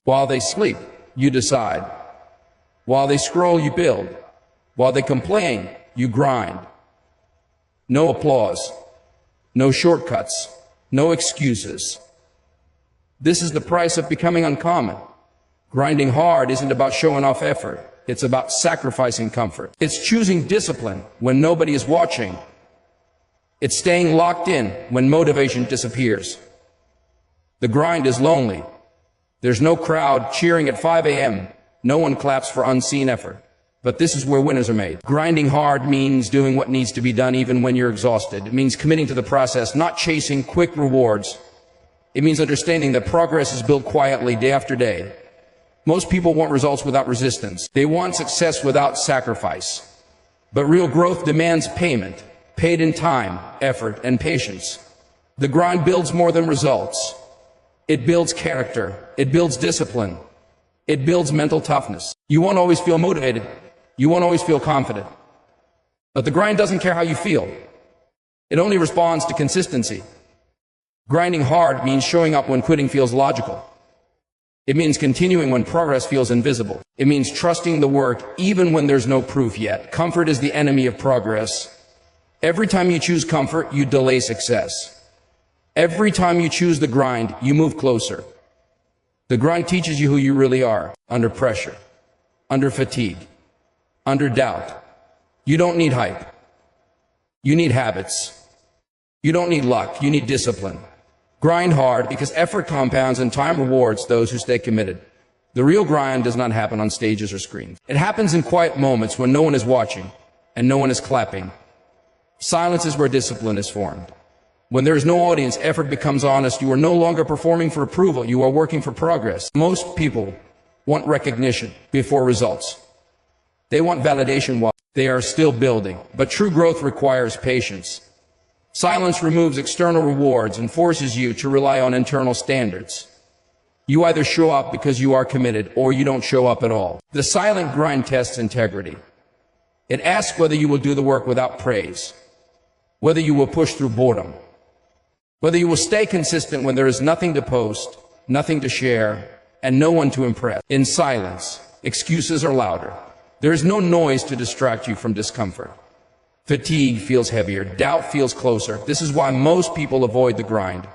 While they sleep, you decide. While they scroll, you build. While they complain, you grind. No applause. No shortcuts. No excuses. This is the price of becoming uncommon. Grinding hard isn't about showing off effort. It's about sacrificing comfort. It's choosing discipline when nobody is watching. It's staying locked in when motivation disappears. The grind is lonely. There's no crowd cheering at 5 a.m. No one claps for unseen effort. But this is where winners are made. Grinding hard means doing what needs to be done even when you're exhausted. It means committing to the process, not chasing quick rewards. It means understanding that progress is built quietly day after day. Most people want results without resistance. They want success without sacrifice. But real growth demands payment, paid in time, effort, and patience. The grind builds more than results. It builds character. It builds discipline. It builds mental toughness. You won't always feel motivated. You won't always feel confident. But the grind doesn't care how you feel. It only responds to consistency. Grinding hard means showing up when quitting feels logical. It means continuing when progress feels invisible. It means trusting the work even when there's no proof yet. Comfort is the enemy of progress. Every time you choose comfort, you delay success. Every time you choose the grind, you move closer. The grind teaches you who you really are, under pressure, under fatigue, under doubt. You don't need hype. You need habits. You don't need luck. You need discipline. Grind hard because effort compounds and time rewards those who stay committed. The real grind does not happen on stages or screens. It happens in quiet moments when no one is watching and no one is clapping. Silence is where discipline is formed. When there is no audience, effort becomes honest. You are no longer performing for approval. You are working for progress. Most people want recognition before results. They want validation while they are still building. But true growth requires patience. Silence removes external rewards and forces you to rely on internal standards. You either show up because you are committed or you don't show up at all. The silent grind tests integrity. It asks whether you will do the work without praise, whether you will push through boredom, whether you will stay consistent when there is nothing to post, nothing to share, and no one to impress. In silence, excuses are louder. There is no noise to distract you from discomfort. Fatigue feels heavier. Doubt feels closer. This is why most people avoid the grind.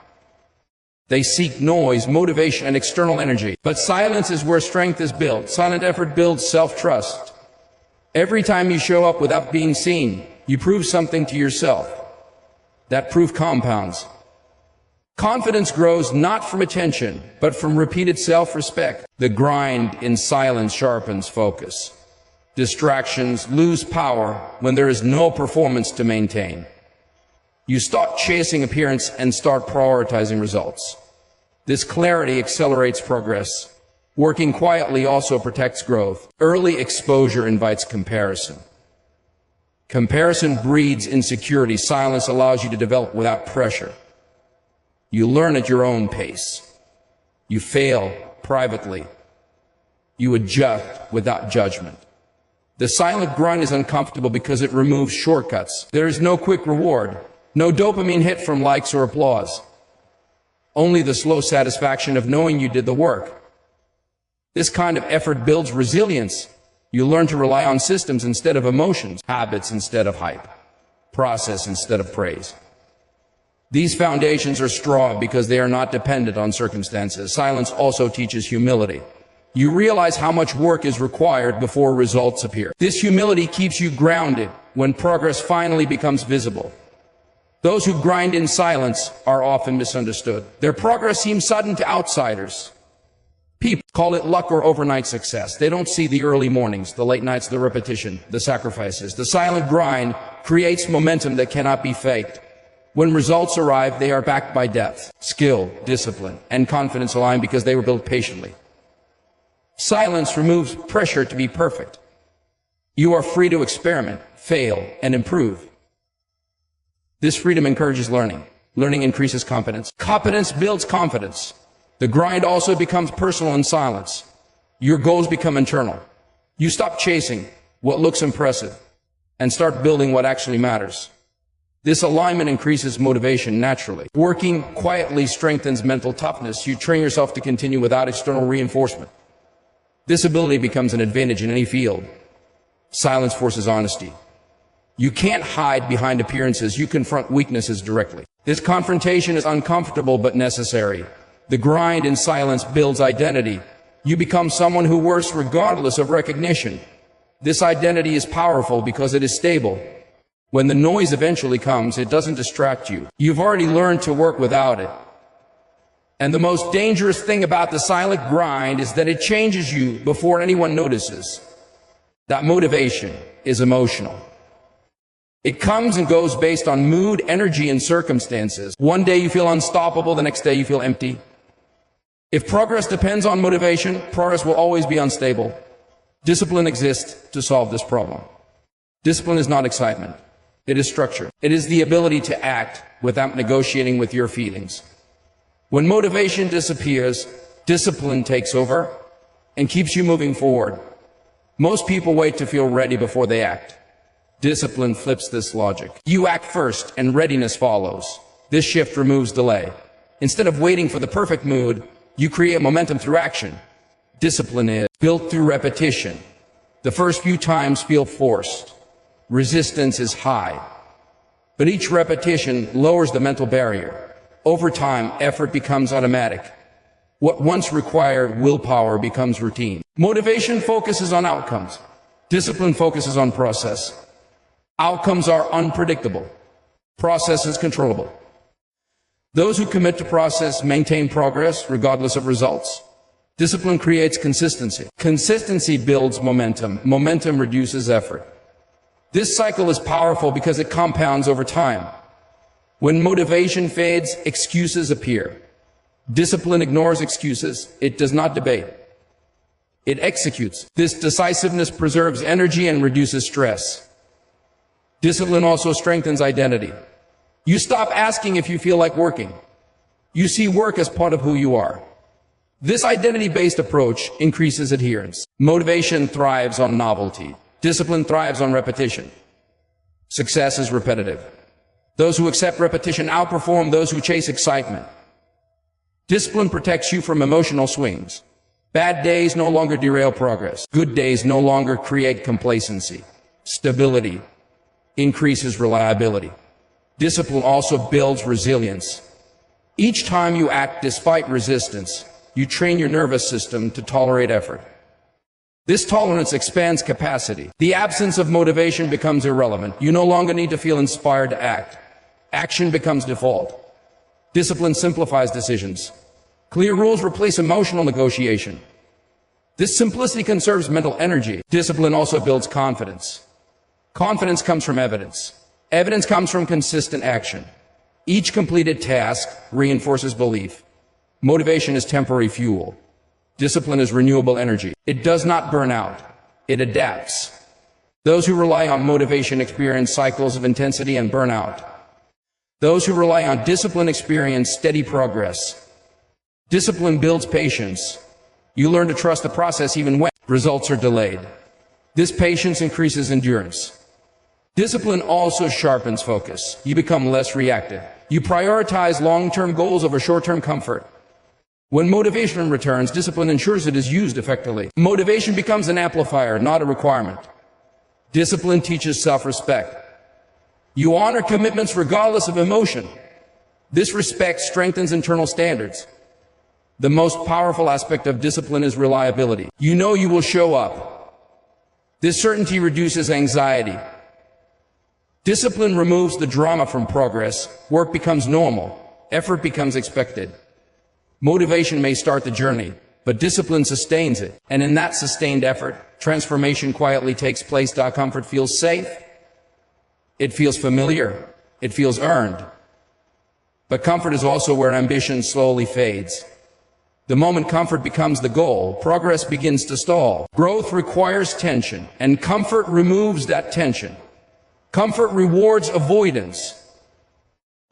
They seek noise, motivation, and external energy. But silence is where strength is built. Silent effort builds self-trust. Every time you show up without being seen, you prove something to yourself. That proof compounds. Confidence grows not from attention, but from repeated self-respect. The grind in silence sharpens focus. Distractions lose power when there is no performance to maintain. You stop chasing appearance and start prioritizing results. This clarity accelerates progress. Working quietly also protects growth. Early exposure invites comparison. Comparison breeds insecurity. Silence allows you to develop without pressure. You learn at your own pace. You fail privately. You adjust without judgment. The silent grind is uncomfortable because it removes shortcuts. There is no quick reward, no dopamine hit from likes or applause. Only the slow satisfaction of knowing you did the work. This kind of effort builds resilience. You learn to rely on systems instead of emotions, habits instead of hype, process instead of praise. These foundations are strong because they are not dependent on circumstances. Silence also teaches humility. You realize how much work is required before results appear. This humility keeps you grounded when progress finally becomes visible. Those who grind in silence are often misunderstood. Their progress seems sudden to outsiders. People call it luck or overnight success. They don't see the early mornings, the late nights, the repetition, the sacrifices. The silent grind creates momentum that cannot be faked. When results arrive, they are backed by depth, skill, discipline, and confidence aligned because they were built patiently. Silence removes pressure to be perfect. You are free to experiment, fail, and improve. This freedom encourages learning. Learning increases competence. Competence builds confidence. The grind also becomes personal in silence. Your goals become internal. You stop chasing what looks impressive and start building what actually matters. This alignment increases motivation naturally. Working quietly strengthens mental toughness. You train yourself to continue without external reinforcement. This ability becomes an advantage in any field. Silence forces honesty. You can't hide behind appearances. You confront weaknesses directly. This confrontation is uncomfortable but necessary. The grind in silence builds identity. You become someone who works regardless of recognition. This identity is powerful because it is stable. When the noise eventually comes, it doesn't distract you. You've already learned to work without it. And the most dangerous thing about the silent grind is that it changes you before anyone notices. That motivation is emotional. It comes and goes based on mood, energy, and circumstances. One day you feel unstoppable, the next day you feel empty. If progress depends on motivation, progress will always be unstable. Discipline exists to solve this problem. Discipline is not excitement. It is structure. It is the ability to act without negotiating with your feelings. When motivation disappears, discipline takes over and keeps you moving forward. Most people wait to feel ready before they act. Discipline flips this logic. You act first and readiness follows. This shift removes delay. Instead of waiting for the perfect mood, you create momentum through action. Discipline is built through repetition. The first few times feel forced. Resistance is high. But each repetition lowers the mental barrier. Over time, effort becomes automatic. What once required willpower becomes routine. Motivation focuses on outcomes. Discipline focuses on process. Outcomes are unpredictable. Process is controllable. Those who commit to process maintain progress regardless of results. Discipline creates consistency. Consistency builds momentum. Momentum reduces effort. This cycle is powerful because it compounds over time. When motivation fades, excuses appear. Discipline ignores excuses. It does not debate. It executes. This decisiveness preserves energy and reduces stress. Discipline also strengthens identity. You stop asking if you feel like working. You see work as part of who you are. This identity-based approach increases adherence. Motivation thrives on novelty. Discipline thrives on repetition. Success is repetitive. Those who accept repetition outperform those who chase excitement. Discipline protects you from emotional swings. Bad days no longer derail progress. Good days no longer create complacency. Stability increases reliability. Discipline also builds resilience. Each time you act despite resistance, you train your nervous system to tolerate effort. This tolerance expands capacity. The absence of motivation becomes irrelevant. You no longer need to feel inspired to act. Action becomes default. Discipline simplifies decisions. Clear rules replace emotional negotiation. This simplicity conserves mental energy. Discipline also builds confidence. Confidence comes from evidence. Evidence comes from consistent action. Each completed task reinforces belief. Motivation is temporary fuel. Discipline is renewable energy. It does not burn out. It adapts. Those who rely on motivation experience cycles of intensity and burnout. Those who rely on discipline experience steady progress. Discipline builds patience. You learn to trust the process even when results are delayed. This patience increases endurance. Discipline also sharpens focus. You become less reactive. You prioritize long-term goals over short-term comfort. When motivation returns, discipline ensures it is used effectively. Motivation becomes an amplifier, not a requirement. Discipline teaches self-respect. You honor commitments regardless of emotion. This respect strengthens internal standards. The most powerful aspect of discipline is reliability. You know you will show up. This certainty reduces anxiety. Discipline removes the drama from progress. Work becomes normal. Effort becomes expected. Motivation may start the journey, but discipline sustains it. And in that sustained effort, transformation quietly takes place. Comfort feels safe. It feels familiar. It feels earned. But comfort is also where ambition slowly fades. The moment comfort becomes the goal, progress begins to stall. Growth requires tension, and comfort removes that tension. Comfort rewards avoidance.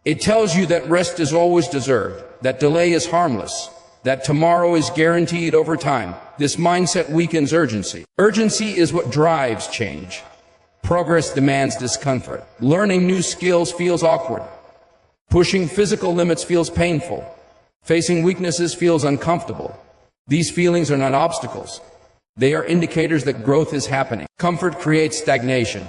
It tells you that rest is always deserved, that delay is harmless, that tomorrow is guaranteed over time. This mindset weakens urgency. Urgency is what drives change. Progress demands discomfort. Learning new skills feels awkward. Pushing physical limits feels painful. Facing weaknesses feels uncomfortable. These feelings are not obstacles. They are indicators that growth is happening. Comfort creates stagnation.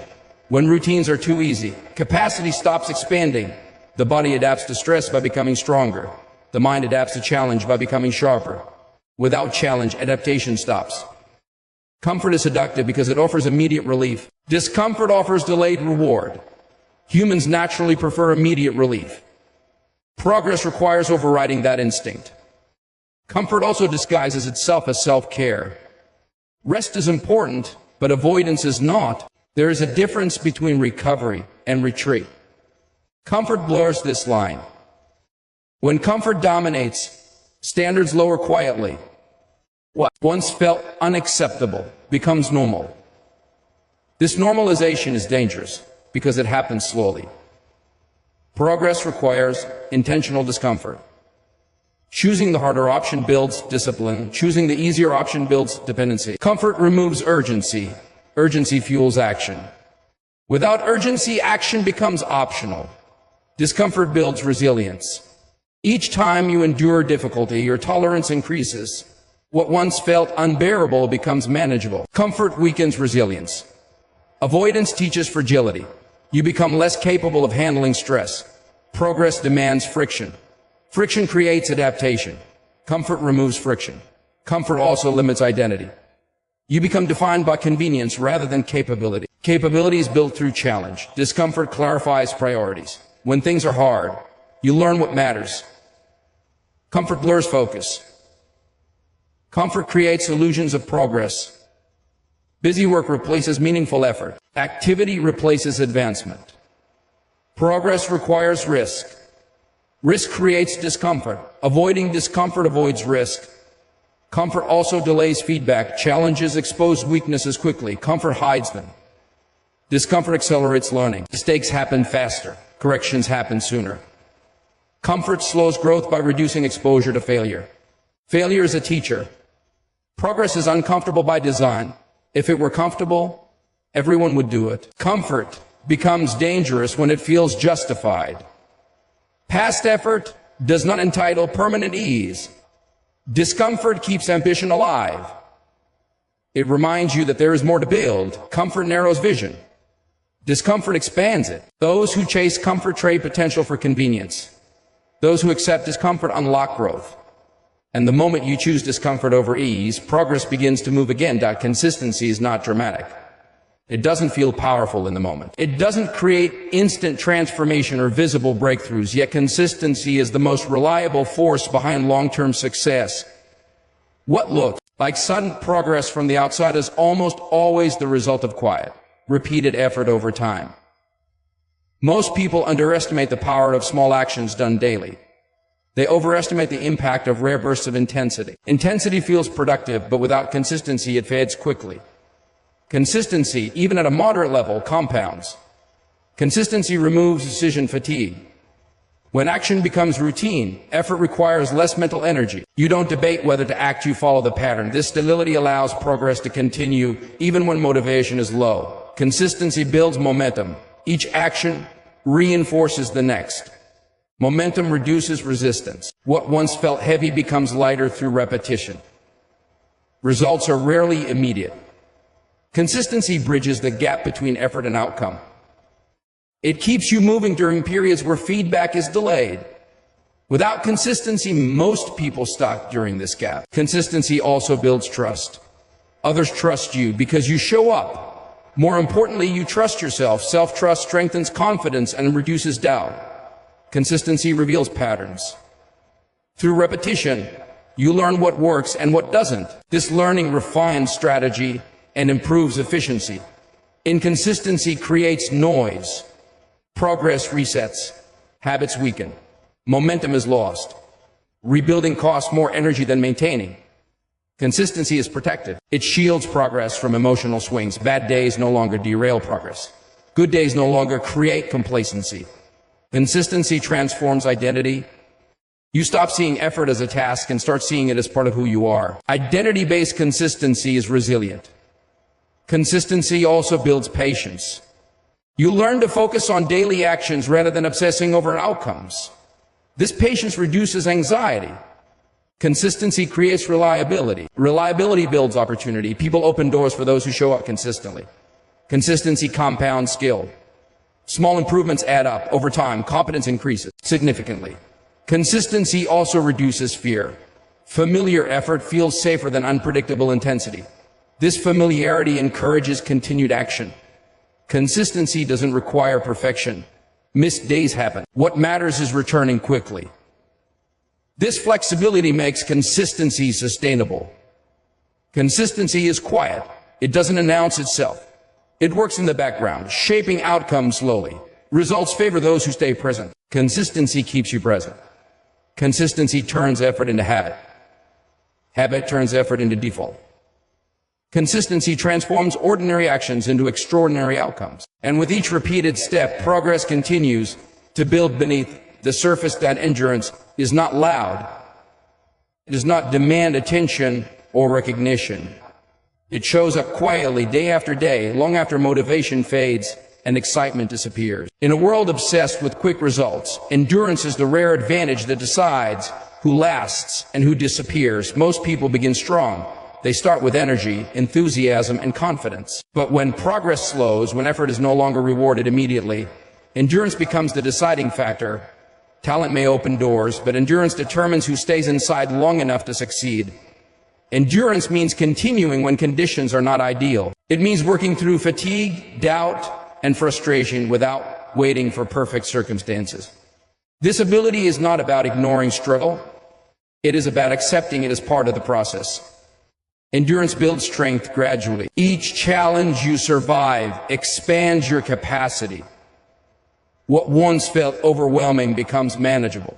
When routines are too easy, capacity stops expanding. The body adapts to stress by becoming stronger. The mind adapts to challenge by becoming sharper. Without challenge, adaptation stops. Comfort is seductive because it offers immediate relief. Discomfort offers delayed reward. Humans naturally prefer immediate relief. Progress requires overriding that instinct. Comfort also disguises itself as self-care. Rest is important, but avoidance is not. There is a difference between recovery and retreat. Comfort blurs this line. When comfort dominates, standards lower quietly. What once felt unacceptable becomes normal. This normalization is dangerous because it happens slowly. Progress requires intentional discomfort. Choosing the harder option builds discipline. Choosing the easier option builds dependency. Comfort removes urgency. Urgency fuels action. Without urgency, action becomes optional. Discomfort builds resilience. Each time you endure difficulty, your tolerance increases. What once felt unbearable becomes manageable. Comfort weakens resilience. Avoidance teaches fragility. You become less capable of handling stress. Progress demands friction. Friction creates adaptation. Comfort removes friction. Comfort also limits identity. You become defined by convenience rather than capability. Capability is built through challenge. Discomfort clarifies priorities. When things are hard, you learn what matters. Comfort blurs focus. Comfort creates illusions of progress. Busy work replaces meaningful effort. Activity replaces advancement. Progress requires risk. Risk creates discomfort. Avoiding discomfort avoids risk. Comfort also delays feedback. Challenges expose weaknesses quickly. Comfort hides them. Discomfort accelerates learning. Mistakes happen faster. Corrections happen sooner. Comfort slows growth by reducing exposure to failure. Failure is a teacher. Progress is uncomfortable by design. If it were comfortable, everyone would do it. Comfort becomes dangerous when it feels justified. Past effort does not entitle permanent ease. Discomfort keeps ambition alive. It reminds you that there is more to build. Comfort narrows vision. Discomfort expands it. Those who chase comfort trade potential for convenience. Those who accept discomfort unlock growth. And the moment you choose discomfort over ease, progress begins to move again. Consistency is not dramatic. It doesn't feel powerful in the moment. It doesn't create instant transformation or visible breakthroughs, yet consistency is the most reliable force behind long-term success. What looks like sudden progress from the outside is almost always the result of quiet, repeated effort over time. Most people underestimate the power of small actions done daily. They overestimate the impact of rare bursts of intensity. Intensity feels productive, but without consistency, it fades quickly. Consistency, even at a moderate level, compounds. Consistency removes decision fatigue. When action becomes routine, effort requires less mental energy. You don't debate whether to act, you follow the pattern. This stability allows progress to continue even when motivation is low. Consistency builds momentum. Each action reinforces the next. Momentum reduces resistance. What once felt heavy becomes lighter through repetition. Results are rarely immediate. Consistency bridges the gap between effort and outcome. It keeps you moving during periods where feedback is delayed. Without consistency, most people stop during this gap. Consistency also builds trust. Others trust you because you show up. More importantly, you trust yourself. Self-trust strengthens confidence and reduces doubt. Consistency reveals patterns. Through repetition, you learn what works and what doesn't. This learning refines strategy and improves efficiency. Inconsistency creates noise. Progress resets. Habits weaken. Momentum is lost. Rebuilding costs more energy than maintaining. Consistency is protective. It shields progress from emotional swings. Bad days no longer derail progress. Good days no longer create complacency. Consistency transforms identity. You stop seeing effort as a task and start seeing it as part of who you are. Identity-based consistency is resilient. Consistency also builds patience. You learn to focus on daily actions rather than obsessing over outcomes. This patience reduces anxiety. Consistency creates reliability. Reliability builds opportunity. People open doors for those who show up consistently. Consistency compounds skill. Small improvements add up. Over time, competence increases significantly. Consistency also reduces fear. Familiar effort feels safer than unpredictable intensity. This familiarity encourages continued action. Consistency doesn't require perfection. Missed days happen. What matters is returning quickly. This flexibility makes consistency sustainable. Consistency is quiet. It doesn't announce itself. It works in the background, shaping outcomes slowly. Results favor those who stay present. Consistency keeps you present. Consistency turns effort into habit. Habit turns effort into default. Consistency transforms ordinary actions into extraordinary outcomes. And with each repeated step, progress continues to build beneath the surface. That endurance is not loud. It does not demand attention or recognition. It shows up quietly day after day, long after motivation fades and excitement disappears. In a world obsessed with quick results, endurance is the rare advantage that decides who lasts and who disappears. Most people begin strong. They start with energy, enthusiasm, and confidence. But when progress slows, when effort is no longer rewarded immediately, endurance becomes the deciding factor. Talent may open doors, but endurance determines who stays inside long enough to succeed. Endurance means continuing when conditions are not ideal. It means working through fatigue, doubt, and frustration without waiting for perfect circumstances. This ability is not about ignoring struggle. It is about accepting it as part of the process. Endurance builds strength gradually. Each challenge you survive expands your capacity. What once felt overwhelming becomes manageable.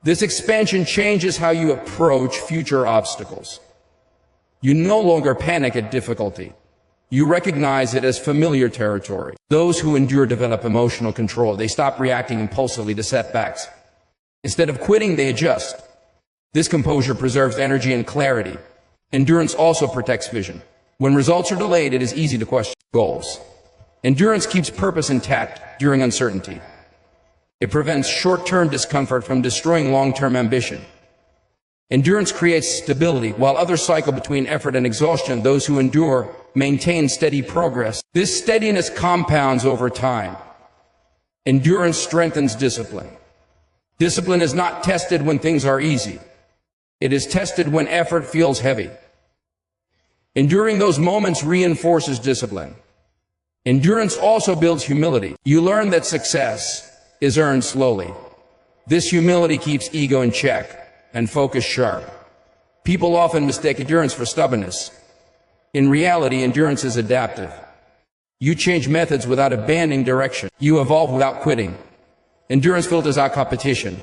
This expansion changes how you approach future obstacles. You no longer panic at difficulty. You recognize it as familiar territory. Those who endure develop emotional control. They stop reacting impulsively to setbacks. Instead of quitting, they adjust. This composure preserves energy and clarity. Endurance also protects vision. When results are delayed, it is easy to question goals. Endurance keeps purpose intact during uncertainty. It prevents short-term discomfort from destroying long-term ambition. Endurance creates stability. While others cycle between effort and exhaustion, those who endure maintain steady progress. This steadiness compounds over time. Endurance strengthens discipline. Discipline is not tested when things are easy. It is tested when effort feels heavy. Enduring those moments reinforces discipline. Endurance also builds humility. You learn that success is earned slowly. This humility keeps ego in check and focus sharp. People often mistake endurance for stubbornness. In reality, endurance is adaptive. You change methods without abandoning direction. You evolve without quitting. Endurance filters out competition.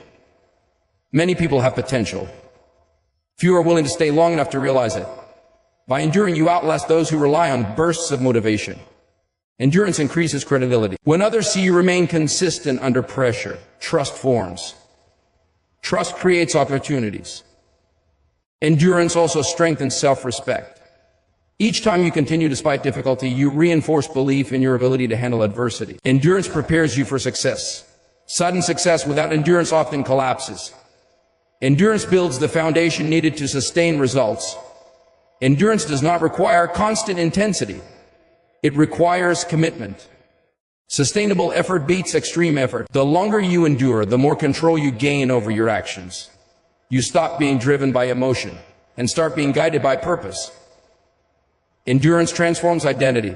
Many people have potential. Few are willing to stay long enough to realize it. By enduring, you outlast those who rely on bursts of motivation. Endurance increases credibility. When others see you remain consistent under pressure, trust forms. Trust creates opportunities. Endurance also strengthens self-respect. Each time you continue despite difficulty, you reinforce belief in your ability to handle adversity. Endurance prepares you for success. Sudden success without endurance often collapses. Endurance builds the foundation needed to sustain results. Endurance does not require constant intensity. It requires commitment. Sustainable effort beats extreme effort. The longer you endure, the more control you gain over your actions. You stop being driven by emotion and start being guided by purpose. Endurance transforms identity.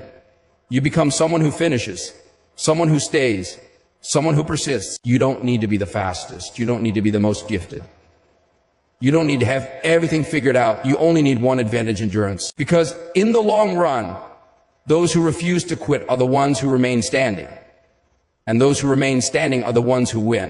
You become someone who finishes, someone who stays, someone who persists. You don't need to be the fastest. You don't need to be the most gifted. You don't need to have everything figured out. You only need one advantage: endurance. Because in the long run, those who refuse to quit are the ones who remain standing. And those who remain standing are the ones who win.